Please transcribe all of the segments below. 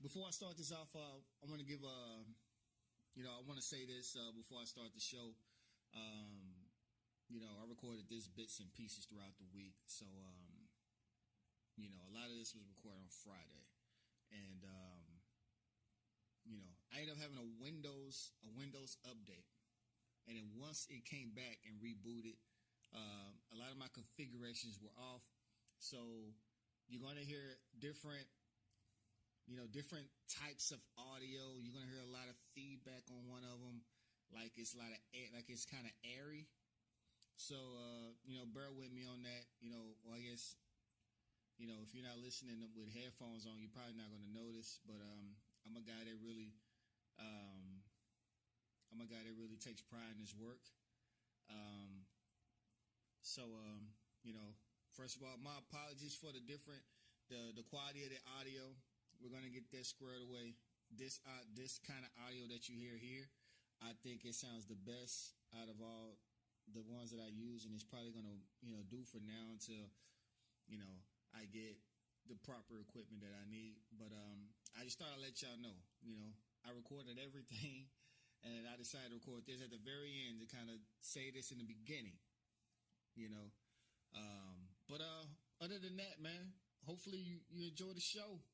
Before I start this off, I want to give I want to say this before I start the show. Um, I recorded this bits and pieces throughout the week, so a lot of this was recorded on Friday, and I ended up having a Windows update, and then once it came back and rebooted, a lot of my configurations were off, so you're going to hear different types of audio. You're gonna hear a lot of feedback on one of them, like it's a lot of like it's kind of airy. So bear with me on that. I guess if you're not listening with headphones on, you're probably not gonna notice. But I'm a guy that really takes pride in his work. So first of all, my apologies for the quality of the audio. We're gonna get that squared away. This kind of audio that you hear here, I think it sounds the best out of all the ones that I use, and it's probably gonna do for now until I get the proper equipment that I need. But I just thought I'd let y'all know. I recorded everything, and I decided to record this at the very end to kind of say this in the beginning. But other than that, man, hopefully you enjoy the show.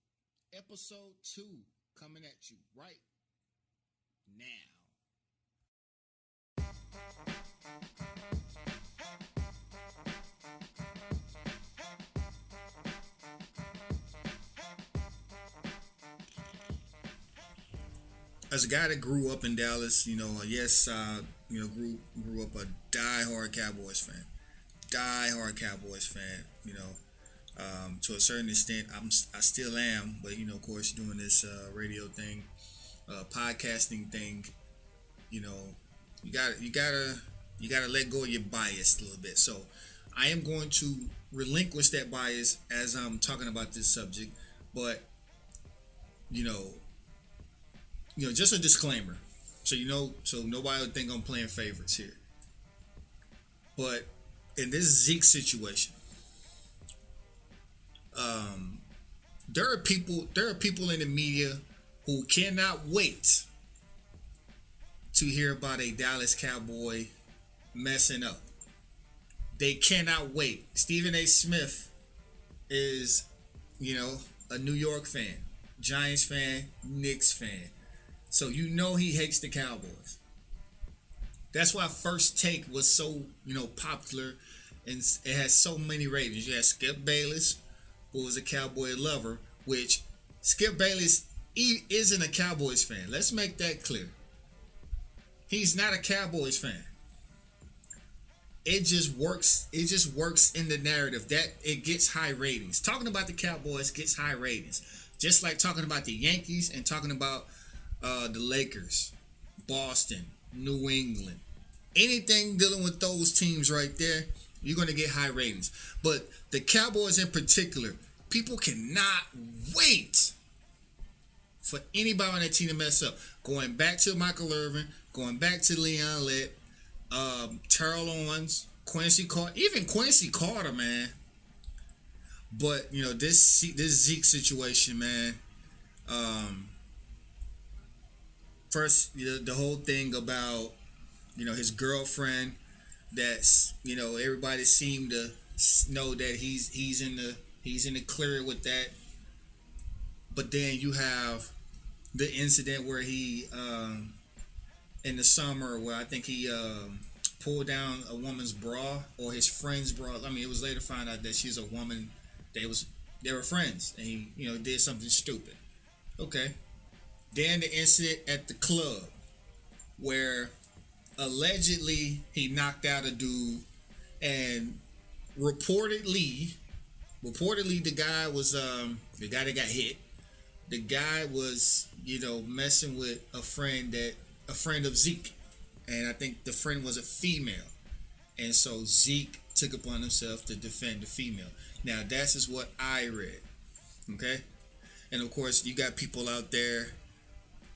Episode 2 coming at you right now. As a guy that grew up in Dallas, grew up a diehard Cowboys fan. To a certain extent, I still am, but of course, doing this radio thing, podcasting thing, you gotta let go of your bias a little bit. So, I am going to relinquish that bias as I'm talking about this subject, but just a disclaimer, so nobody will think I'm playing favorites here. But in this Zeke situation, there are people in the media who cannot wait to hear about a Dallas Cowboy messing up. They cannot wait. Stephen A. Smith is, a New York fan, Giants fan, Knicks fan. So he hates the Cowboys. That's why First Take was so, popular, and it has so many ratings. You had Skip Bayless, who was a Cowboy lover, which Skip Bayless isn't a Cowboys fan. Let's make that clear. He's not a Cowboys fan. It just works in the narrative that it gets high ratings. Talking about the Cowboys gets high ratings. Just like talking about the Yankees and talking about the Lakers, Boston, New England. Anything dealing with those teams right there, you're going to get high ratings. But the Cowboys in particular, people cannot wait for anybody on that team to mess up. Going back to Michael Irvin, going back to Leon Lett, Terrell Owens, Quincy Carter, man. But, this Zeke situation, man. First, the whole thing about, his girlfriend. That's everybody seemed to know that he's in the clear with that. But then you have the incident where he in the summer where I think he pulled down a woman's bra, or his friend's bra. I mean, it was later found out that she's a woman. They were friends, and he did something stupid. Okay. Then the incident at the club where allegedly he knocked out a dude, and reportedly the guy that got hit. The guy was messing with a friend of Zeke, and I think the friend was a female, and so Zeke took upon himself to defend the female. Now that's just what I read, okay? And of course you got people out there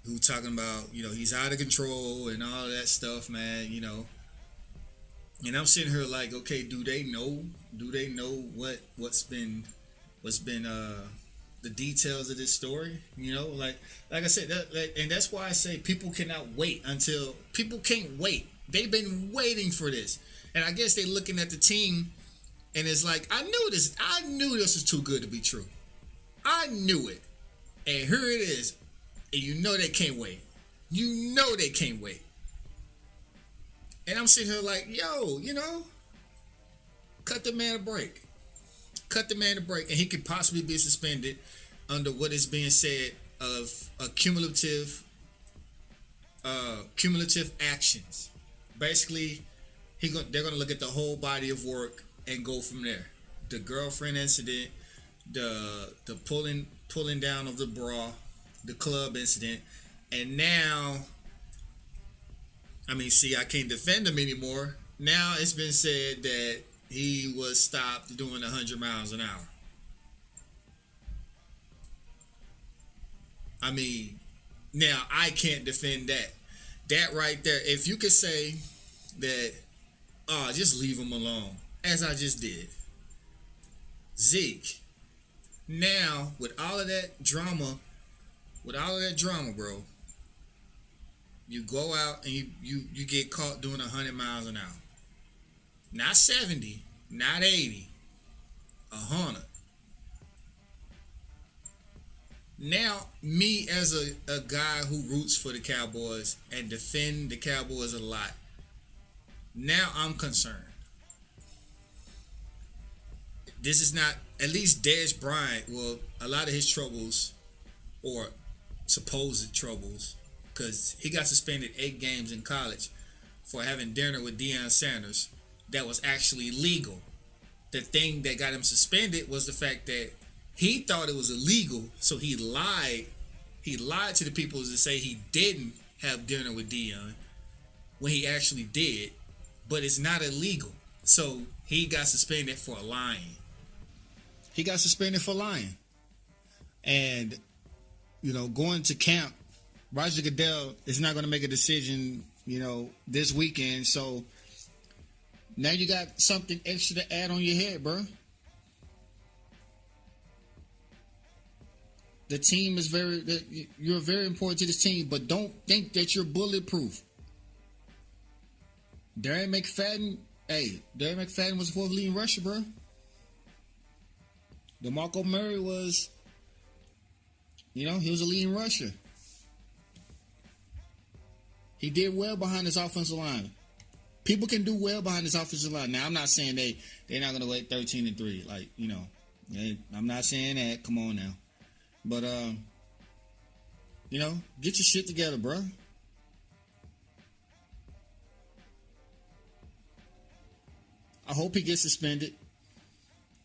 who talking about, he's out of control and all that stuff, man, And I'm sitting here like, okay, do they know what's been the details of this story. Like I said, and that's why I say people cannot wait until people can't wait. They've been waiting for this, and I guess they're looking at the team, and it's like I knew this. I knew this was too good to be true. I knew it, and here it is, and they can't wait. They can't wait. And I'm sitting here like, yo, cut the man a break. Cut the man a break, and he could possibly be suspended under what is being said of a cumulative actions. Basically, they're gonna look at the whole body of work and go from there. The girlfriend incident, the pulling down of the bra, the club incident, and now, I can't defend him anymore. Now it's been said that he was stopped doing 100 miles an hour. Now I can't defend that. That right there, if you could say that, just leave him alone, as I just did. Zeke, now with all of that drama, bro, you go out and you get caught doing 100 miles an hour. Not 70, not 80, 100. Now, me as a guy who roots for the Cowboys and defend the Cowboys a lot, now I'm concerned. This is not, at least Dez Bryant, well, a lot of his troubles, or supposed troubles, because he got suspended 8 games in college for having dinner with Deion Sanders that was actually legal. The thing that got him suspended was the fact that he thought it was illegal, so he lied. He lied to the people to say he didn't have dinner with Deion when he actually did, but it's not illegal. So he got suspended for lying. And, going to camp, Roger Goodell is not going to make a decision, this weekend. So now you got something extra to add on your head, bro. The team is you're very important to this team, but don't think that you're bulletproof. Darren McFadden was the 4th leading rusher, bro. DeMarco Murray was, he was a leading rusher. He did well behind his offensive line. People can do well behind his offensive line. Now, I'm not saying they're not going to wait 13-3. Like, I'm not saying that. Come on now. But, get your shit together, bro. I hope he gets suspended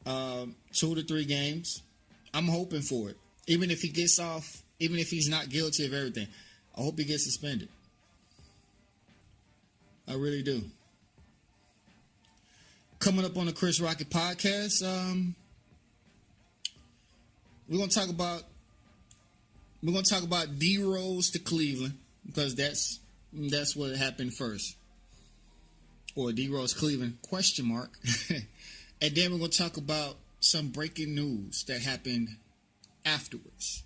2 to 3 games. I'm hoping for it. Even if he gets off, even if he's not guilty of everything, I hope he gets suspended. I really do. Coming up on the Chris Rocket podcast, we're gonna talk about D Rose to Cleveland, because that's what happened first. Or D Rose Cleveland ? And then we're gonna talk about some breaking news that happened afterwards.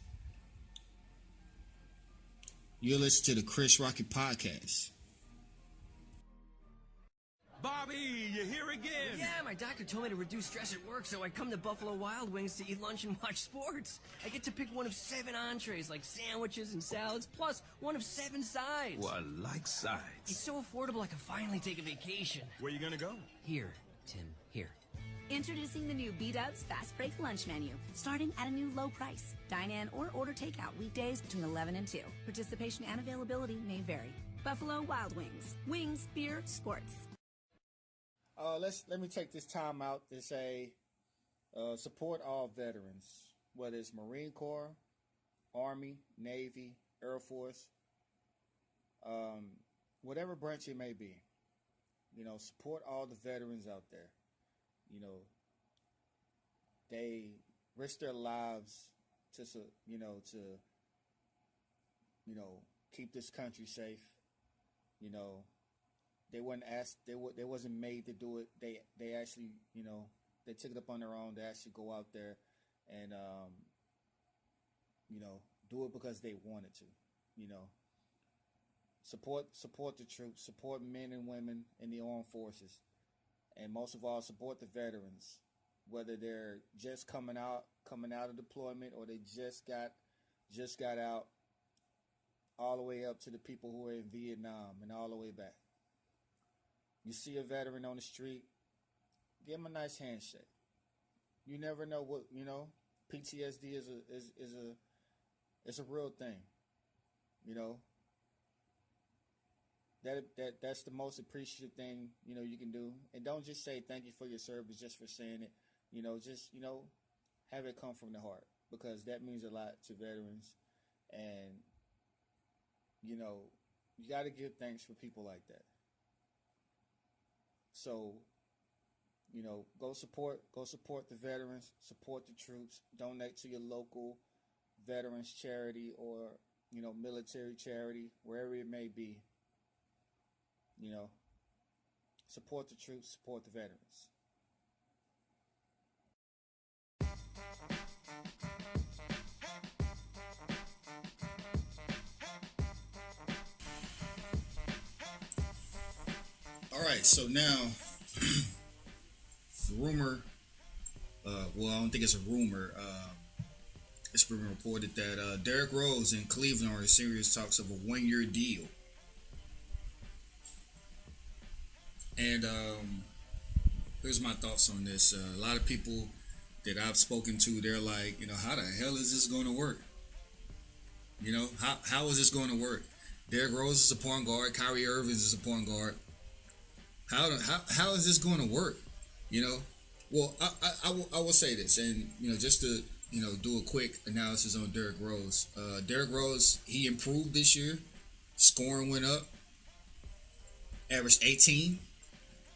You'll listen to the Chris Rocket podcast. Bobby, you here again? Yeah, my doctor told me to reduce stress at work, so I come to Buffalo Wild Wings to eat lunch and watch sports. I get to pick one of 7 entrees, like sandwiches and salads, plus one of 7 sides. Well, I like sides. It's so affordable I can finally take a vacation. Where you gonna go? Here, Tim, here. Introducing the new B-Dubs Fast Break Lunch Menu, starting at a new low price. Dine in or order takeout weekdays between 11 and 2. Participation and availability may vary. Buffalo Wild Wings. Wings, beer, sports. Let me take this time out to say support all veterans, whether it's Marine Corps, Army, Navy, Air Force, whatever branch it may be. Support all the veterans out there. They risk their lives to keep this country safe. They weren't asked. They wasn't made to do it. They actually, they took it up on their own to actually go out there and do it because they wanted to. You know, support the troops, support men and women in the armed forces, and most of all, support the veterans, whether they're just coming out of deployment or they just got out, all the way up to the people who are in Vietnam and all the way back. You see a veteran on the street, give him a nice handshake. You never know what, PTSD is a real thing. That's the most appreciative thing, you can do. And don't just say thank you for your service just for saying it. Have it come from the heart, because that means a lot to veterans. And you got to give thanks for people like that. So, go support the veterans, support the troops, donate to your local veterans charity or, military charity, wherever it may be. Support the troops, support the veterans. All right, so now the rumor, I don't think it's a rumor. It's been reported that Derrick Rose and Cleveland are in serious talks of a 1-year deal. And here's my thoughts on this. A lot of people that I've spoken to, they're like, how the hell is this going to work? How is this going to work? Derrick Rose is a point guard. Kyrie Irving is a point guard. How is this going to work? Well, I will say this, and just to do a quick analysis on Derrick Rose. Derrick Rose, he improved this year. Scoring went up. Averaged 18.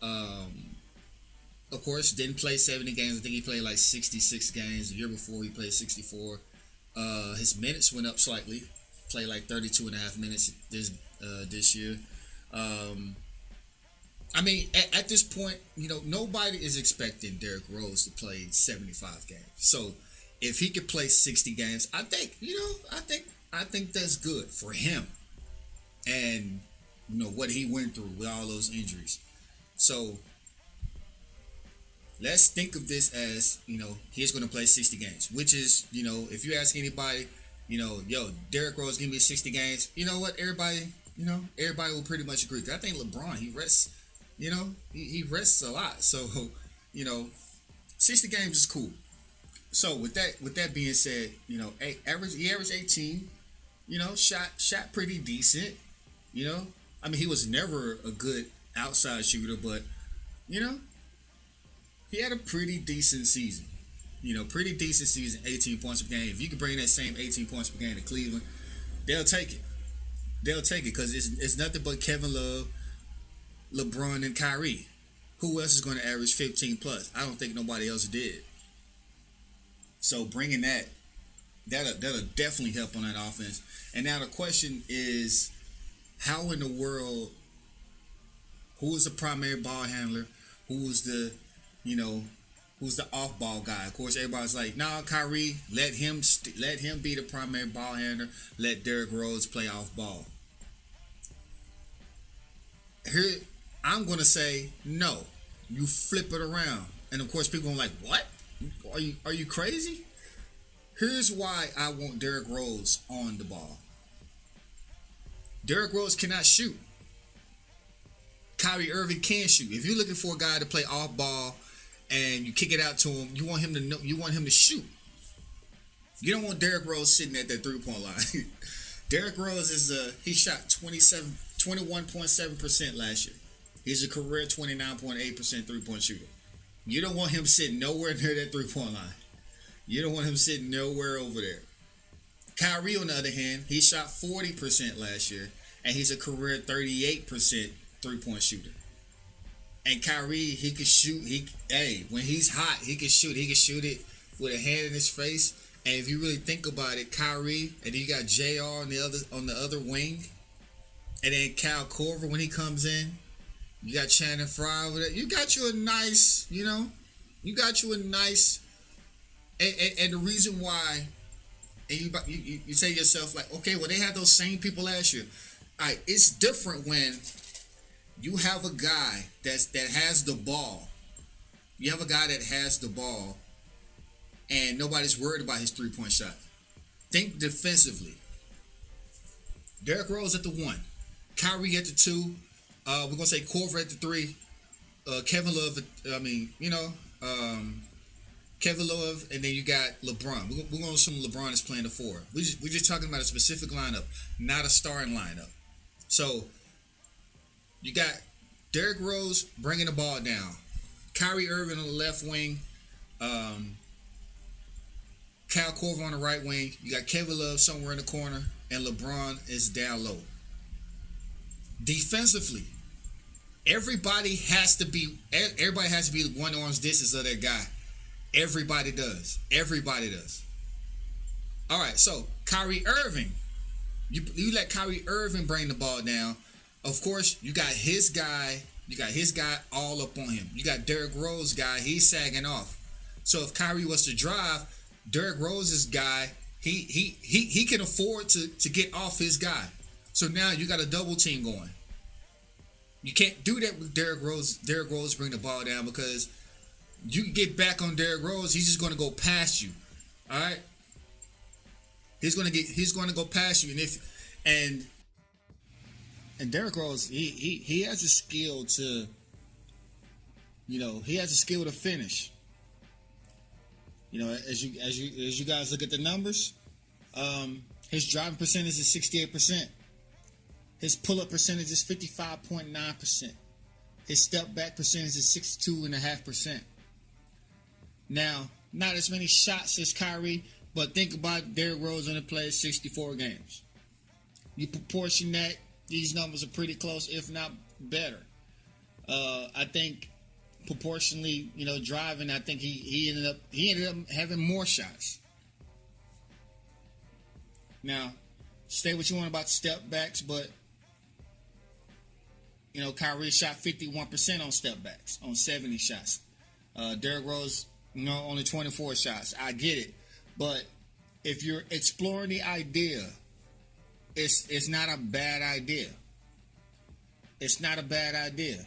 Of course, didn't play 70 games. I think he played like 66 games. The year before, he played 64. His minutes went up slightly. Played like 32 and a half minutes this year. I mean, at this point, nobody is expecting Derrick Rose to play 75 games. So, if he could play 60 games, I think that's good for him. And what he went through with all those injuries. So, let's think of this as, he's going to play 60 games, which is, if you ask anybody, Derrick Rose give me 60 games, you know what, everybody will pretty much agree. I think LeBron, he rests, he rests a lot. So, 60 games is cool. So with that being said, he averaged 18, shot pretty decent, I mean, he was never a good outside shooter, but, he had a pretty decent season. 18 points per game. If you could bring that same 18 points per game to Cleveland, they'll take it. Because it's nothing but Kevin Love, LeBron, and Kyrie. Who else is going to average 15 plus? I don't think nobody else did. So bringing that'll definitely help on that offense. And now the question is, how in the world, who is the primary ball handler? Who's the off-ball guy? Of course, everybody's like, nah, Kyrie, let him be the primary ball handler. Let Derrick Rose play off-ball. Here, I'm going to say, no. You flip it around. And, of course, people are like, what? Are you crazy? Here's why I want Derrick Rose on the ball. Derrick Rose cannot shoot. Kyrie Irving can shoot. If you're looking for a guy to play off ball and you kick it out to him, you want him to shoot. You don't want Derrick Rose sitting at that 3-point line. Derrick Rose he shot 21.7% last year. He's a career 29.8% 3-point shooter. You don't want him sitting nowhere near that 3-point line. You don't want him sitting nowhere over there. Kyrie, on the other hand, he shot 40% last year, and he's a career 38% 3-point shooter. And Kyrie, he can shoot. When he's hot, he can shoot. He can shoot it with a hand in his face. And if you really think about it, Kyrie, and then you got JR on the other wing, and then Kyle Korver when he comes in. You got Channing Frye over there. You got you a nice. And the reason why and you say to yourself like, okay, well they had those same people last year. All right, it's different when you have a guy that has the ball. You have a guy that has the ball, and nobody's worried about his 3-point shot. Think defensively. Derrick Rose at the 1, Kyrie at the 2. We're gonna say Korver at the 3. Kevin Love. Kevin Love, and then you got LeBron. We're gonna assume LeBron is playing the 4. We're just talking about a specific lineup, not a starting lineup. So you got Derrick Rose bringing the ball down, Kyrie Irving on the left wing, Kyle Korver on the right wing. You got Kevin Love somewhere in the corner, and LeBron is down low. Defensively, everybody has to be the one arm's distance of that guy. Everybody does. All right, so Kyrie Irving, you let Kyrie Irving bring the ball down. Of course, you got his guy. You got his guy all up on him. You got Derrick Rose guy. He's sagging off. So if Kyrie was to drive, Derrick Rose's guy, he can afford to get off his guy. So now you got a double team going. You can't do that with Derrick Rose. Derrick Rose bring the ball down because you can get back on Derrick Rose. He's just going to go past you. All right. He's going to go past you, and Derrick Rose, he has a skill to, he has a skill to finish. As you guys look at the numbers, his driving percentage is 68%. His pull-up percentage is 55.9%. His step-back percentage is 62.5%. Now, not as many shots as Kyrie, but think about Derrick Rose only played 64 games. You proportion that, these numbers are pretty close, if not better. I think proportionally, driving, I think he ended up having more shots. Now, say what you want about step backs, but Kyrie shot 51% on step backs on 70 shots. Derrick Rose, only 24 shots. I get it, but if you're exploring the idea, it's not a bad idea. It's not a bad idea.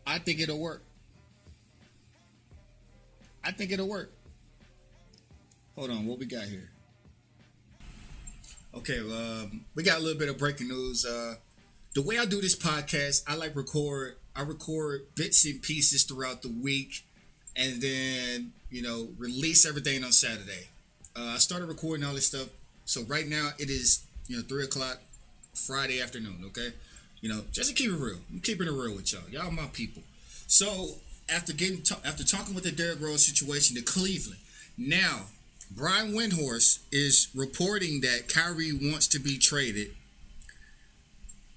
I think it'll work. Hold on, what we got here? Okay, we got a little bit of breaking news. The way I do this podcast, I record bits and pieces throughout the week, and then release everything on Saturday. I started recording all this stuff, so right now it is 3:00 Friday afternoon. Okay, just to keep it real, I'm keeping it real with y'all. Y'all my people. So after talking with the Derrick Rose situation to Cleveland, now Brian Windhorst is reporting that Kyrie wants to be traded.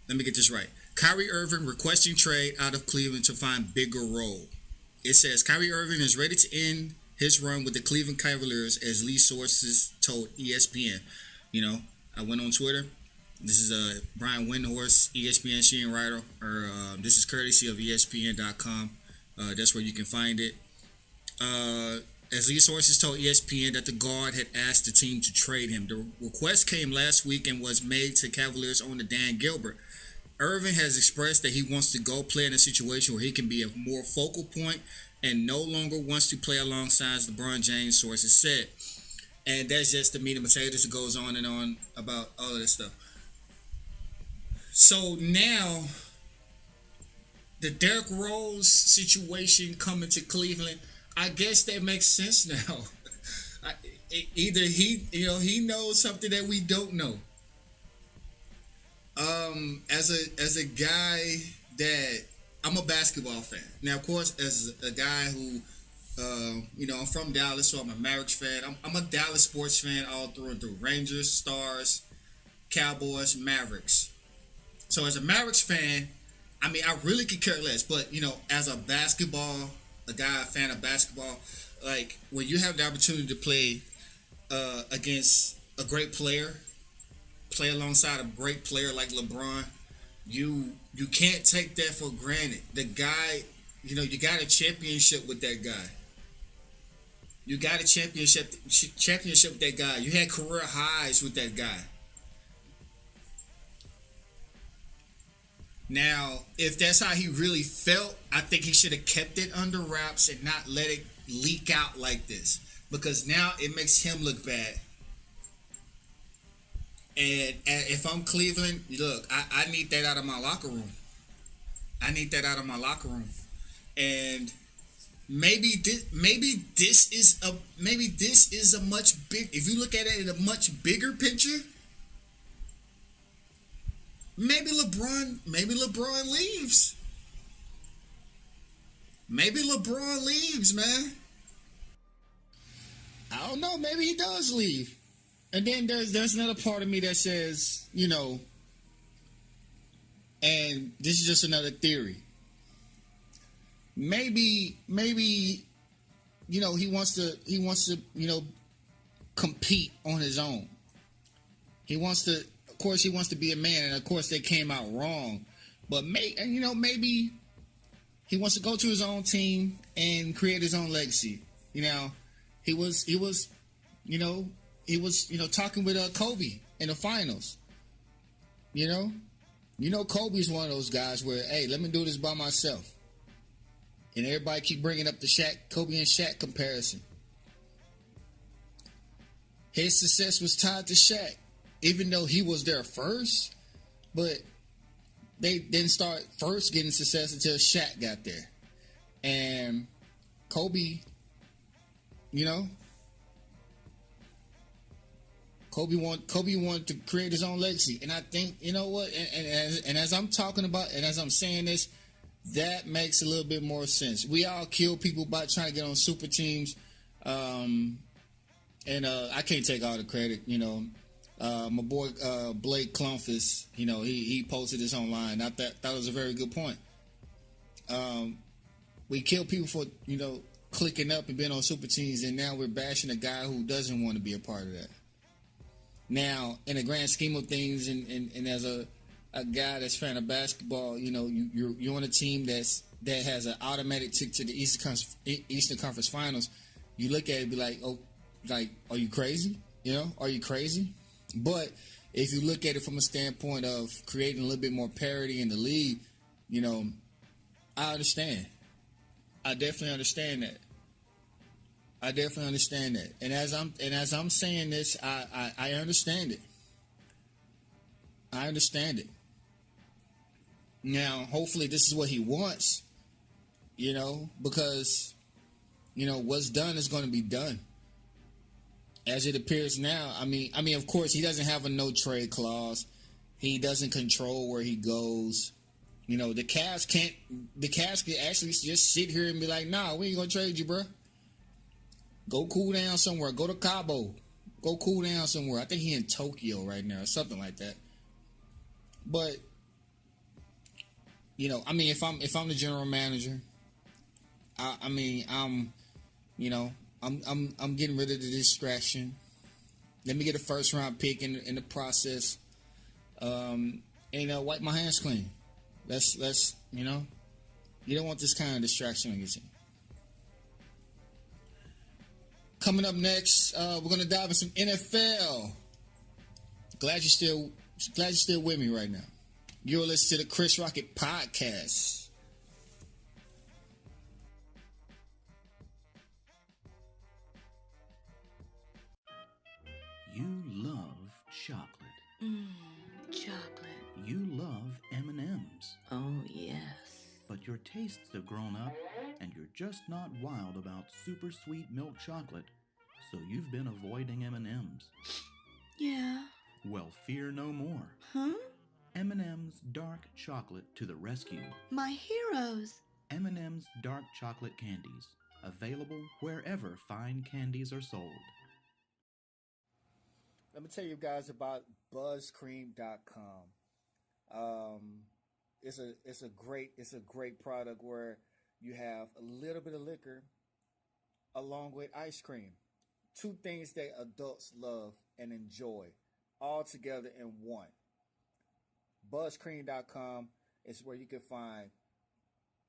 Let me get this right. Kyrie Irving requesting trade out of Cleveland to find bigger role. It says Kyrie Irving is ready to end his run with the Cleveland Cavaliers, as lead sources told ESPN. I went on Twitter. This is Brian Windhorst, ESPN writer, or this is courtesy of ESPN.com. That's where you can find it. As lead sources told ESPN that the guard had asked the team to trade him. The request came last week and was made to Cavaliers owner Dan Gilbert. Irving has expressed that he wants to go play in a situation where he can be a more focal point and no longer wants to play alongside LeBron James, sources said. And that's just the meat and potatoes. It goes on and on about all of this stuff. So now, the Derrick Rose situation coming to Cleveland, I guess that makes sense now. Either he knows something that we don't know. As a guy that I'm a basketball fan. Now, of course, as a guy who, I'm from Dallas, so I'm a Mavericks fan. I'm a Dallas sports fan all through and through. Rangers, Stars, Cowboys, Mavericks. So as a Mavericks fan, I really could care less. But, as a fan of basketball, like when you have the opportunity to play against a great player, play alongside a great player like LeBron, you can't take that for granted. The guy, you got a championship with that guy. You got a championship with that guy. You had career highs with that guy. Now, if that's how he really felt, I think he should have kept it under wraps and not let it leak out like this. Because now it makes him look bad. And if I'm Cleveland, look, I need that out of my locker room. I need that out of my locker room. And maybe this is a much big. If you look at it in a much bigger picture, maybe LeBron leaves. Maybe LeBron leaves, man. I don't know. Maybe he does leave. And then there's another part of me that says, and this is just another theory. Maybe he wants to compete on his own. Of course he wants to be a man, and of course they came out wrong. But maybe he wants to go to his own team and create his own legacy. He was talking with Kobe in the finals. Kobe's one of those guys where, hey, let me do this by myself. And everybody keep bringing up the Kobe and Shaq comparison. His success was tied to Shaq, even though he was there first. But they didn't start first getting success until Shaq got there. And Kobe, Kobe wanted to create his own legacy. And I think, and as I'm talking about, and as I'm saying this, that makes a little bit more sense. We all kill people by trying to get on super teams. And I can't take all the credit, my boy Blake Clumphus, he posted this online. I thought that was a very good point. We kill people for, clicking up and being on super teams, and now we're bashing a guy who doesn't want to be a part of that. Now, in the grand scheme of things, and as a guy that's fan of basketball, you're on a team that has an automatic ticket to the Eastern Conference Finals. You look at it and be like, oh, are you crazy? Are you crazy? But if you look at it from a standpoint of creating a little bit more parity in the league, I understand. I definitely understand that. And as I'm saying this, I understand it. I understand it. Now, hopefully this is what he wants, because, what's done is going to be done. As it appears now, I mean, of course, he doesn't have a no trade clause. He doesn't control where he goes. The Cavs can actually just sit here and be like, nah, we ain't going to trade you, bro. Go cool down somewhere. Go to Cabo. Go cool down somewhere. I think he in Tokyo right now or something like that. But, if I'm the general manager, I'm getting rid of the distraction. Let me get a first round pick in the process, and wipe my hands clean. Let's you don't want this kind of distraction on your team. Coming up next, we're gonna dive in some NFL. Glad you're still with me right now. You're listening to the Chris Rocket Podcast. You love chocolate. Chocolate. You love M&Ms. Oh, yes. But your tastes have grown up, and you're just not wild about super sweet milk chocolate, so you've been avoiding M&Ms. Yeah. Well, fear no more. Huh? M&M's Dark Chocolate to the rescue. My heroes. M&M's Dark Chocolate Candies. Available wherever fine candies are sold. Let me tell you guys about buzzcream.com. It's a great product where you have a little bit of liquor along with ice cream. Two things that adults love and enjoy all together in one. Buzzcream.com is where you can find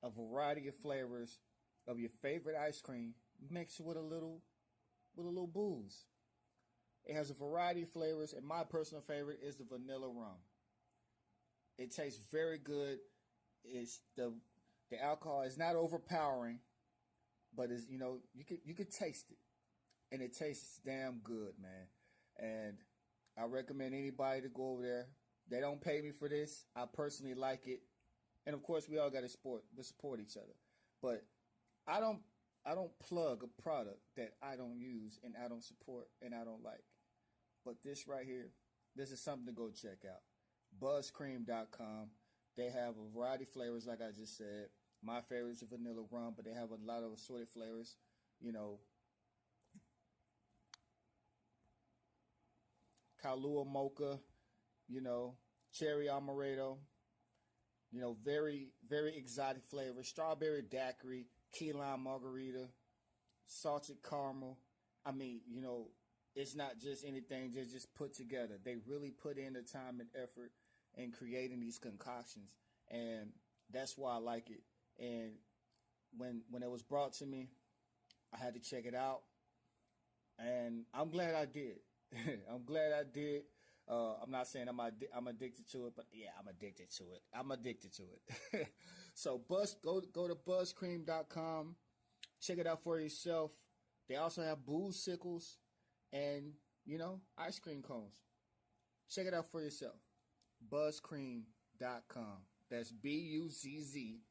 a variety of flavors of your favorite ice cream mixed with a little with a little booze. It has a variety of flavors, and my personal favorite is the vanilla rum. It tastes very good. It's the alcohol is not overpowering, but it's you could taste it, and it tastes damn good, man. And I recommend anybody to go over there. They don't pay me for this. I personally like it, and of course we all got to support each other. But I don't plug a product that I don't use and I don't support and I don't like. But this right here, this is something to go check out. Buzzcream.com. They have a variety of flavors, like I just said. My favorite is the vanilla rum, but they have a lot of assorted flavors. Kahlua mocha, cherry amaretto, very, very exotic flavors. Strawberry daiquiri, key lime margarita, salted caramel. I mean, it's not just anything just put together. They really put in the time and effort in creating these concoctions, and that's why I like it. And when it was brought to me, I had to check it out, and I'm glad I did. I'm glad I did. I'm not saying I'm addicted to it, but yeah, I'm addicted to it. I'm addicted to it. So go to buzzcream.com. Check it out for yourself. They also have booze sickles and, ice cream cones. Check it out for yourself. Buzzcream.com. That's BUZZCREAM.com.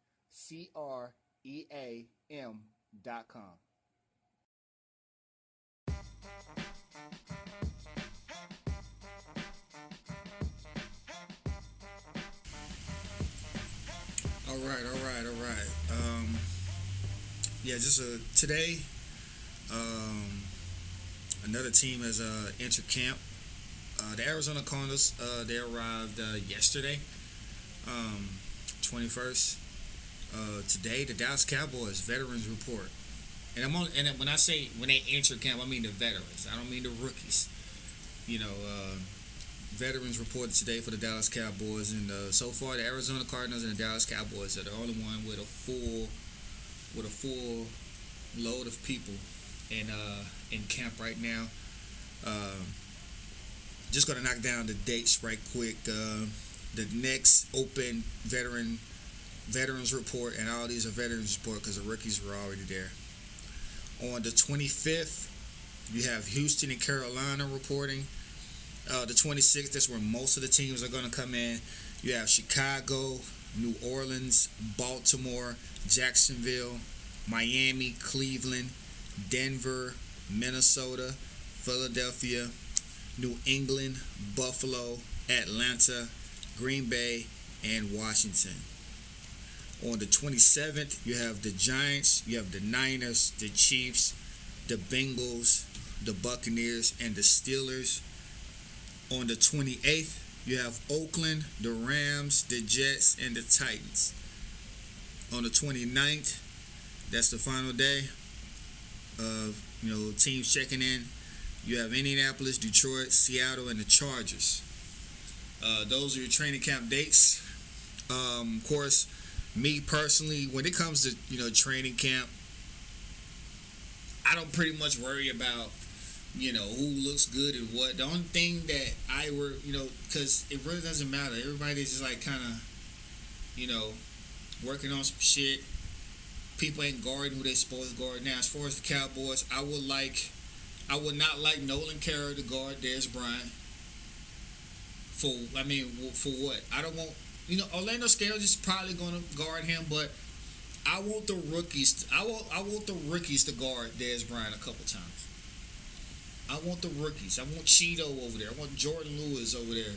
All right. Yeah, just today, another team has entered camp. The Arizona Cardinals, they arrived yesterday, 21st. Today, the Dallas Cowboys Veterans Report. And when I say when they enter camp, I mean the veterans. I don't mean the rookies. Veterans reported today for the Dallas Cowboys, and so far the Arizona Cardinals and the Dallas Cowboys are the only one with a full load of people in camp right now. Just gonna knock down the dates right quick. The next open veterans report, and all these are veterans report because the rookies were already there. On the 25th, you have Houston and Carolina reporting. The 26th, that's where most of the teams are going to come in. You have Chicago, New Orleans, Baltimore, Jacksonville, Miami, Cleveland, Denver, Minnesota, Philadelphia, New England, Buffalo, Atlanta, Green Bay, and Washington. On the 27th, you have the Giants, you have the Niners, the Chiefs, the Bengals, the Buccaneers, and the Steelers. On the 28th, you have Oakland, the Rams, the Jets, and the Titans. On the 29th, that's the final day of teams checking in. You have Indianapolis, Detroit, Seattle, and the Chargers. Those are your training camp dates. Of course, me personally, when it comes to training camp, I don't pretty much worry about who looks good and what. The only thing that I were because it really doesn't matter. Everybody's just like kind of working on some shit. People ain't guarding who they supposed to guard. Now, as far as the Cowboys, I would not like Nolan Carroll to guard Dez Bryant. For what? I don't want. Orlando Scales is probably going to guard him, but I want the rookies. I want the rookies to guard Dez Bryant a couple times. I want the rookies. I want Cheeto over there. I want Jordan Lewis over there.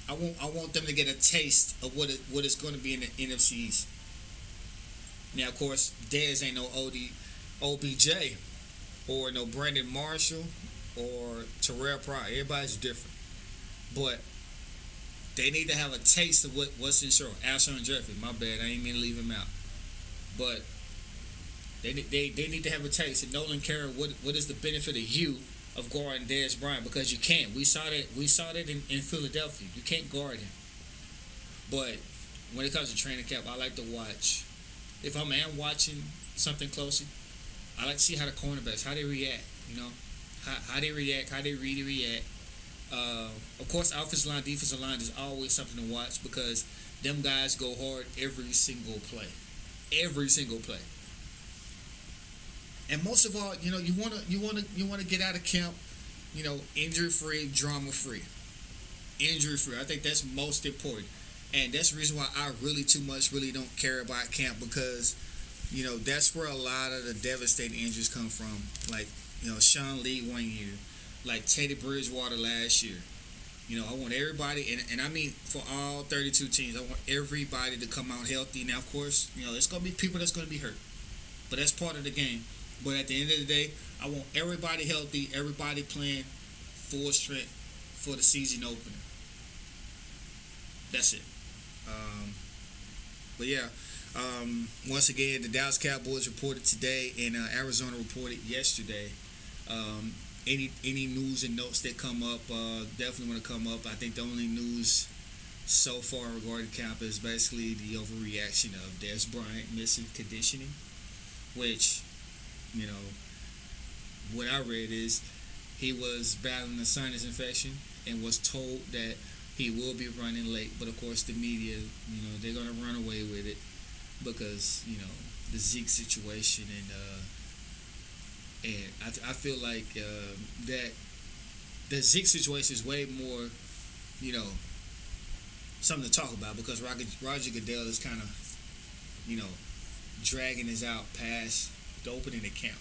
I want them to get a taste of what it's going to be in the NFC East. Now, of course, Dez ain't no OBJ or no Brandon Marshall or Terrell Pryor. Everybody's different, but they need to have a taste of what's in store. Alshon Jeffrey, my bad, I ain't mean to leave him out, but they need to have a taste. And Nolan Carroll, what is the benefit of you of guarding Dez Bryant? Because you can't. We saw that in Philadelphia. You can't guard him. But when it comes to training camp, I like to watch. If I'm watching something closely, I like to see how the cornerbacks, how they react. You know, how they react, how they really react. Of course, offensive line, defensive line is always something to watch because them guys go hard every single play, every single play. And most of all, you wanna get out of camp, injury free, drama free, injury free. I think that's most important, and that's the reason why I really don't care about camp because, that's where a lot of the devastating injuries come from. Like, Sean Lee 1 year, like Teddy Bridgewater last year. I want everybody, and I mean for all 32 teams, I want everybody to come out healthy. Now, of course, there's going to be people that's going to be hurt, but that's part of the game. But at the end of the day, I want everybody healthy, everybody playing full strength for the season opener. That's it. But yeah, once again, the Dallas Cowboys reported today, and Arizona reported yesterday. Any news and notes that come up, definitely want to come up. I think the only news so far regarding camp is basically the overreaction of Des Bryant missing conditioning, which, what I read is he was battling a sinus infection and was told that he will be running late. But of course, the media, they're gonna run away with it because the Zeke situation and I feel like that the Zeke situation is way more, something to talk about because Roger Goodell is kind of, dragging this out past the opening of camp.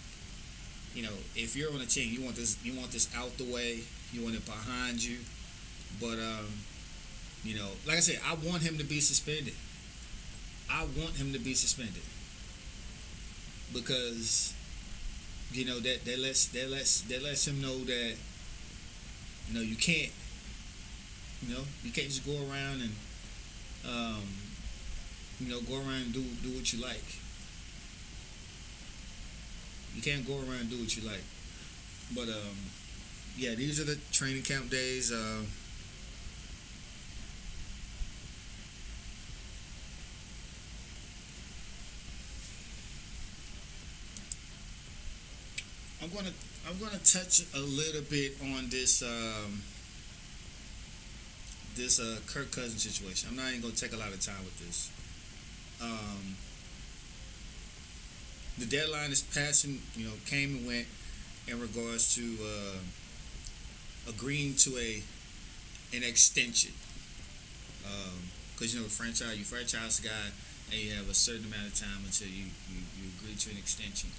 If you're on a team, you want this out the way, you want it behind you. But like I said, I want him to be suspended. Because that lets him know that you can't just go around and go around and do what you like. You can't go around and do what you like. But yeah, these are the training camp days. I'm gonna touch a little bit on this Kirk Cousins situation. I'm not even gonna take a lot of time with this. The deadline is passing. Came and went in regards to agreeing to an extension. Because you franchise a guy, and you have a certain amount of time until you agree to an extension.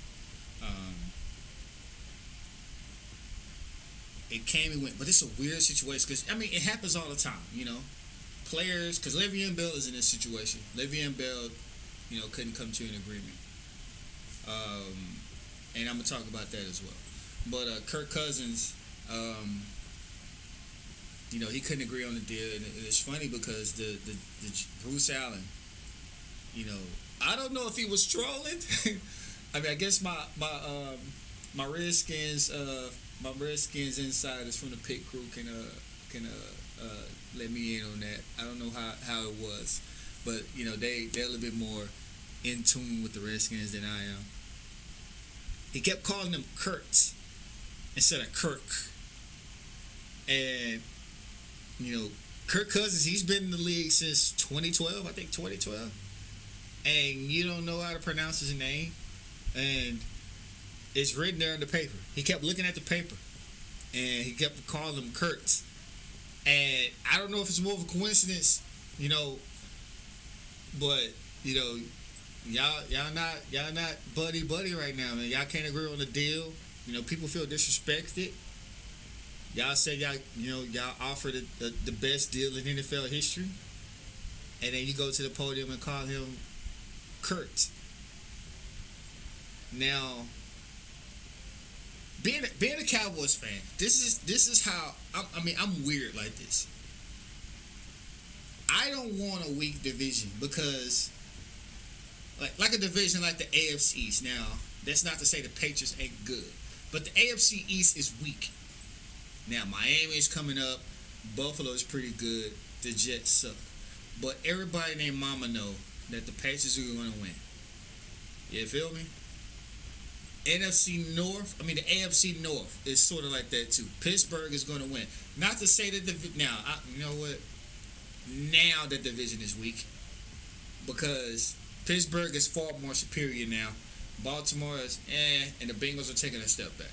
It came and went, but it's a weird situation because it happens all the time. Players, because Le'Veon Bell is in this situation. Le'Veon Bell, couldn't come to an agreement, and I'm gonna talk about that as well. But Kirk Cousins, he couldn't agree on the deal, and it's funny because the Bruce Allen, I don't know if he was trolling. I guess my Redskins. My Redskins insiders from the pit crew can let me in on that. I don't know how it was, but they're a little bit more in tune with the Redskins than I am. He kept calling them Kurtz instead of Kirk, and Kirk Cousins, he's been in the league since 2012. I think 2012, and you don't know how to pronounce his name, and it's written there in the paper. He kept looking at the paper, and he kept calling them Kurtz. And I don't know if it's more of a coincidence, but y'all not buddy right now, man. Y'all can't agree on the deal. People feel disrespected. Y'all said y'all offered the best deal in NFL history, and then you go to the podium and call him Kurt. Now, being a Cowboys fan, this is how I'm weird like this. I don't want a weak division because like a division like the AFC East. Now, that's not to say the Patriots ain't good, but the AFC East is weak. Now, Miami is coming up. Buffalo is pretty good. The Jets suck. But everybody named Mama know that the Patriots are going to win. You feel me? NFC North, I mean the AFC North is sort of like that too. Pittsburgh is going to win. Not to say that you know what? Now the division is weak because Pittsburgh is far more superior now. Baltimore is and the Bengals are taking a step back.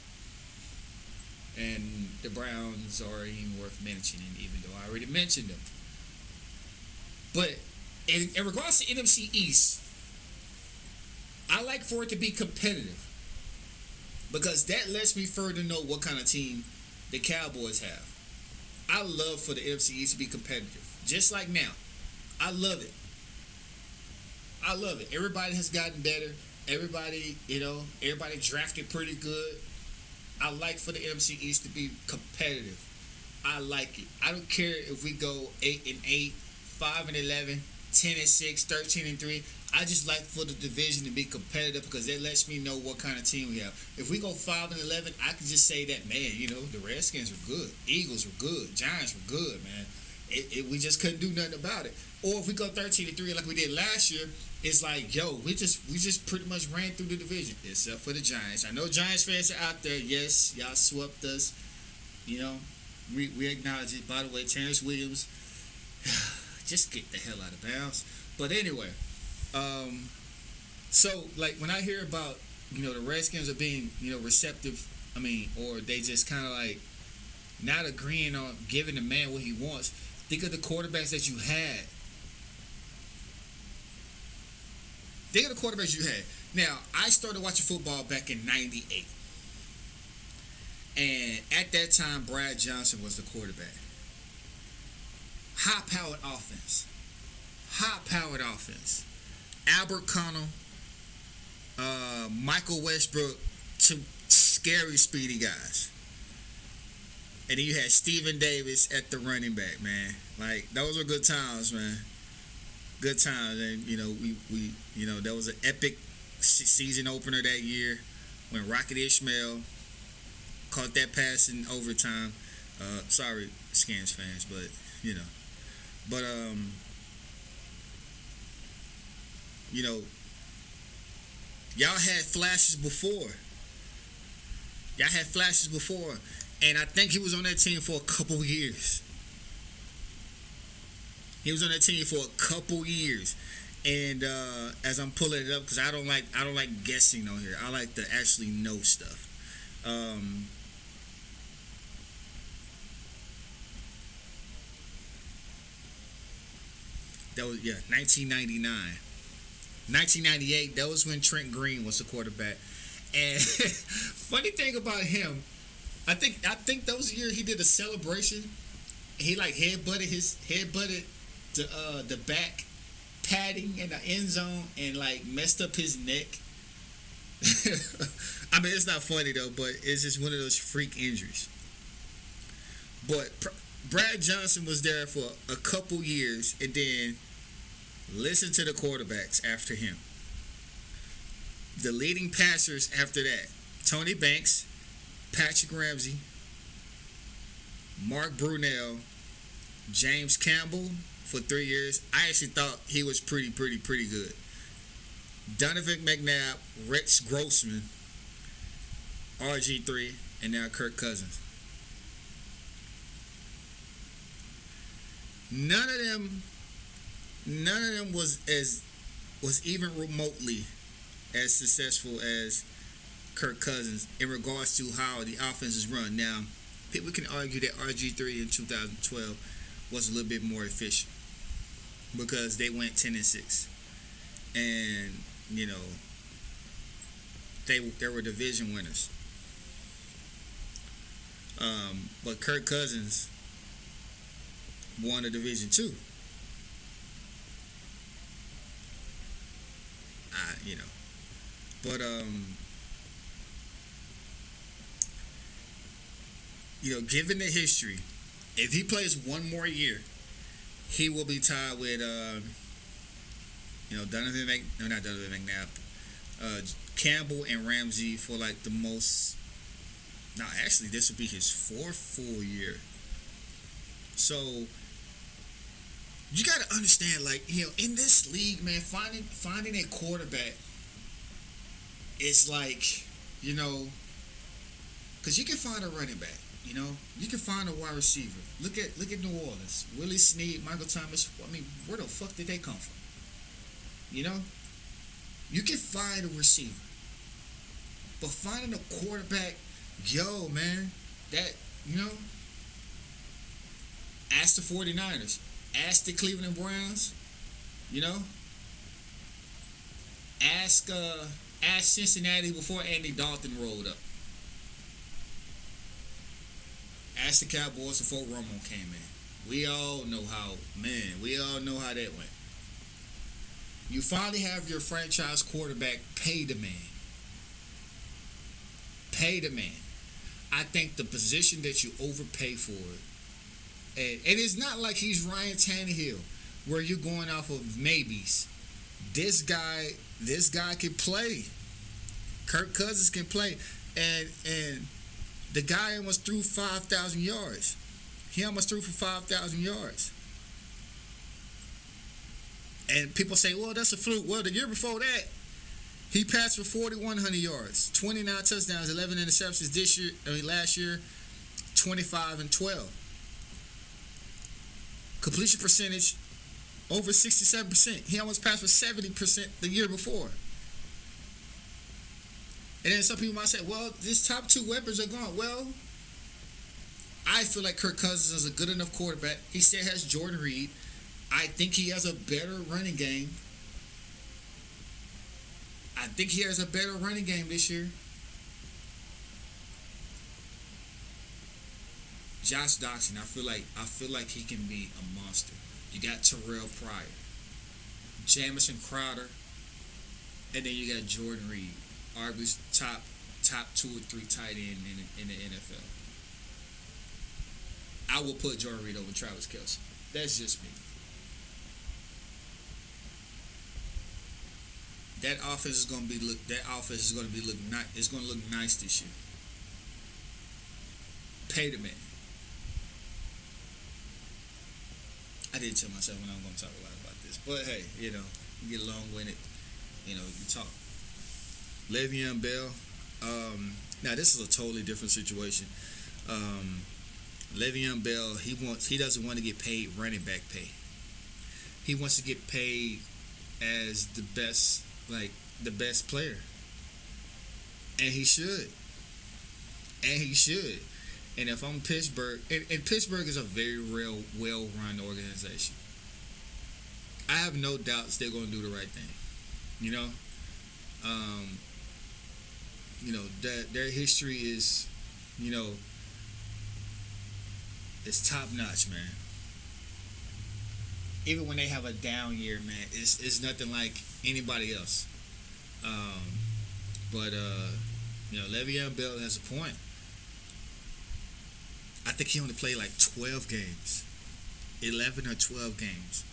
And the Browns aren't even worth mentioning, even though I already mentioned them. But in regards to NFC East, I like for it to be competitive because that lets me further know what kind of team the Cowboys have. I love for the NFC East to be competitive, just like now. I love it. I love it. Everybody has gotten better. Everybody drafted pretty good. I like for the NFC East to be competitive. I like it. I don't care if we go 8-8, 5-11, 10-6, 13-3. I just like for the division to be competitive because that lets me know what kind of team we have. If we go 5-11, I can just say that, man, the Redskins are good, Eagles were good, Giants were good, man. We just couldn't do nothing about it. Or if we go 13-3 like we did last year, it's like, we just pretty much ran through the division, except for the Giants. I know Giants fans are out there. Yes, y'all swept us. We acknowledge it. By the way, Terrence Williams, just get the hell out of bounds. But anyway, so like when I hear about the Redskins are being receptive, or they just kind of like not agreeing on giving the man what he wants. Think of the quarterbacks that you had. Think of the quarterbacks you had. Now, I started watching football back in '98. And at that time, Brad Johnson was the quarterback. High-powered offense. Albert Connell, Michael Westbrook, two scary, speedy guys. And then you had Steven Davis at the running back, man. Like, those were good times, man. Good times. And, we there was an epic season opener that year when Rocket Ishmael caught that pass in overtime. Sorry, Skins fans, but, But, y'all had flashes before. And I think he was on that team for a couple years. And as I'm pulling it up, because I don't like guessing on here. I like to actually know stuff. That was 1999. 1998. That was when Trent Green was the quarterback. And funny thing about him, I think that was the year he did a celebration. He like headbutted the back padding in the end zone and like messed up his neck. It's not funny though, but it's just one of those freak injuries. But Brad Johnson was there for a couple years, and then listen to the quarterbacks after him. The leading passers after that: Tony Banks, Patrick Ramsey, Mark Brunell, James Campbell for 3 years. I actually thought he was pretty good. Donovan McNabb, Rex Grossman, RG3, and now Kirk Cousins. None of them was even remotely as successful as Kirk Cousins in regards to how the offense is run. Now, people can argue that RG3 in 2012 was a little bit more efficient because they went 10-6, and they were division winners. But Kirk Cousins won a division too. But given the history, if he plays one more year, he will be tied with not Donovan McNabb, Campbell and Ramsey for like the most. Now, actually, this would be his fourth full year. So you got to understand, like, in this league, man, finding a quarterback is like you know, because you can find a running back. You know, you can find a wide receiver. Look at New Orleans. Willie Snead, Michael Thomas. I mean, where the fuck did they come from? You know, you can find a receiver, but finding a quarterback, yo, man, that, you know, ask the 49ers, ask the Cleveland Browns, you know, ask Cincinnati before Andy Dalton rolled up. Ask the Cowboys before Romo came in. We all know how that went. You finally have your franchise quarterback, pay the man. Pay the man. I think the position that you overpay for it, and it's not like he's Ryan Tannehill, where you're going off of maybes. This guy can play. Kirk Cousins can play, and the guy almost threw 5,000 yards. He almost threw for 5,000 yards. And people say, well, that's a fluke. Well, the year before that, he passed for 4,100 yards, 29 touchdowns, 11 interceptions last year, 25 and 12. Completion percentage, over 67%. He almost passed for 70% the year before. And then some people might say, well, these top two weapons are gone. Well, I feel like Kirk Cousins is a good enough quarterback. He still has Jordan Reed. I think he has a better running game. This year. Josh Doctson, I feel like he can be a monster. You got Terrell Pryor, Jamison Crowder, and then you got Jordan Reed, arguably top 2 or 3 tight end in the NFL. I will put Jordan Reed over Travis Kelce. That's just me. That offense is going to be it's going to look nice this year. Pay the man. I did tell myself when I'm going to talk a lot about this, but hey, you know, you get long-winded, you know, you talk. Le'Veon Bell. Now this is a totally different situation. Le'Veon Bell, he doesn't want to get paid running back pay. He wants to get paid as the best player, and he should. And if I'm Pittsburgh, and Pittsburgh is a very well-run organization, I have no doubts they're going to do the right thing. You know, their history is, you know, it's top notch, man. Even when they have a down year, man, it's nothing like anybody else. But Le'Veon Bell has a point. I think he only played like 12 games, 11 or 12 games,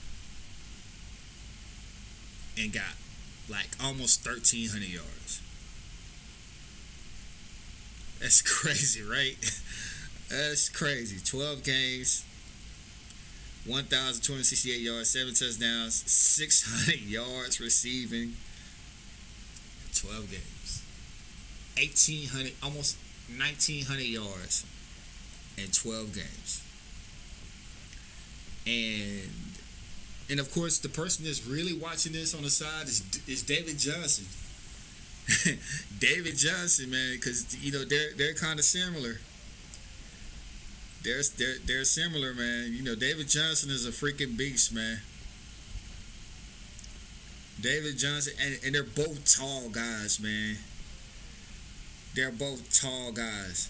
and got like almost 1,300 yards. That's crazy, right? That's crazy. 12 games, 1,268 yards, 7 touchdowns, 600 yards receiving. 12 games, 1,800, almost 1,900 yards in 12 games. And of course, the person that's really watching this on the side is David Johnson. David Johnson, man, because you know they're kind of similar. They're similar, man. You know, David Johnson is a freaking beast, man. David Johnson, and they're both tall guys, man. They're both tall guys.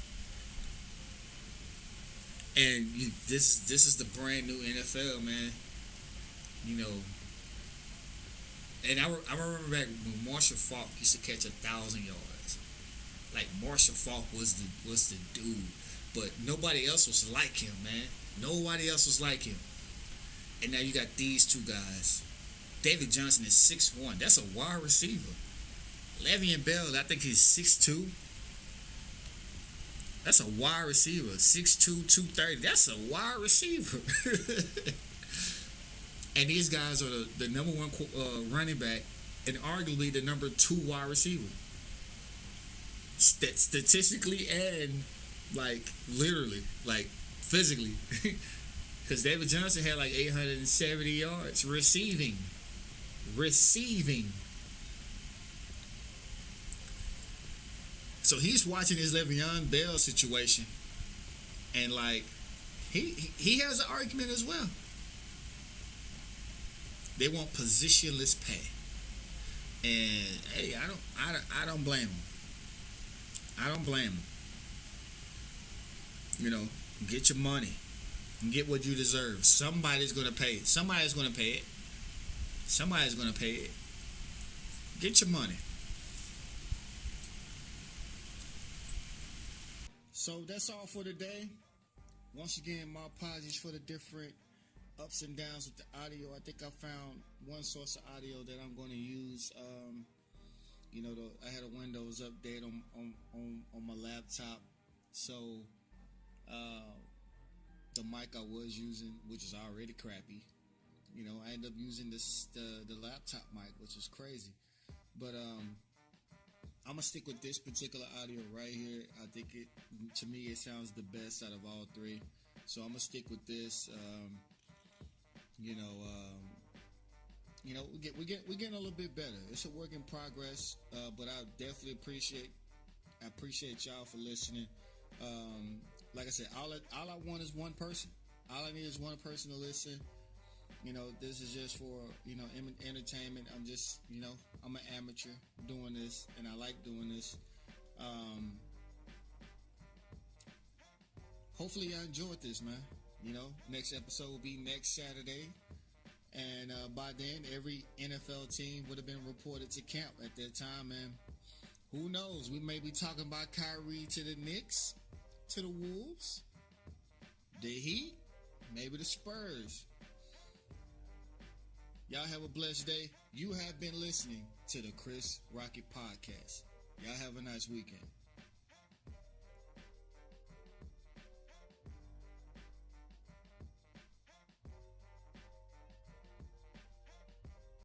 And this is the brand new NFL, man. You know, and I remember back when Marshall Faulk used to catch 1,000 yards. Like Marshall Faulk was the dude, but nobody else was like him, man. Nobody else was like him. And now you got these two guys. David Johnson is 6'1". That's a wide receiver. Le'Veon Bell, I think he's 6'2". That's a wide receiver. 6'2", 230. That's a wide receiver. And these guys are the number one running back and arguably the number 2 wide receiver. statistically and like literally, like physically. Because David Johnson had like 870 yards receiving. So he's watching this Le'Veon Bell situation, and like he has an argument as well. They want positionless pay, and hey, I don't blame them. I don't blame them. You know, get your money and get what you deserve. Somebody's gonna pay it. Somebody's gonna pay it. Somebody's gonna pay it. Get your money. So that's all for today. Once again, my apologies for the different ups and downs with the audio. I think I found one source of audio that I'm going to use. I had a Windows update on my laptop, so the mic I was using, which is already crappy, I ended up using the laptop mic, which is crazy. But I'm gonna stick with this particular audio right here. I think to me, it sounds the best out of all three. So I'm gonna stick with this. We're getting a little bit better. It's a work in progress, but I definitely appreciate y'all for listening. Like I said, all I want is one person. All I need is one person to listen. This is just for, entertainment. I'm just, I'm an amateur doing this, and I like doing this. Hopefully y'all enjoyed this, man. Next episode will be next Saturday. And by then, every NFL team would have been reported to camp at that time. And who knows? We may be talking about Kyrie to the Knicks, to the Wolves, the Heat, maybe the Spurs. Y'all have a blessed day. You have been listening to the Chris Rocket Podcast. Y'all have a nice weekend.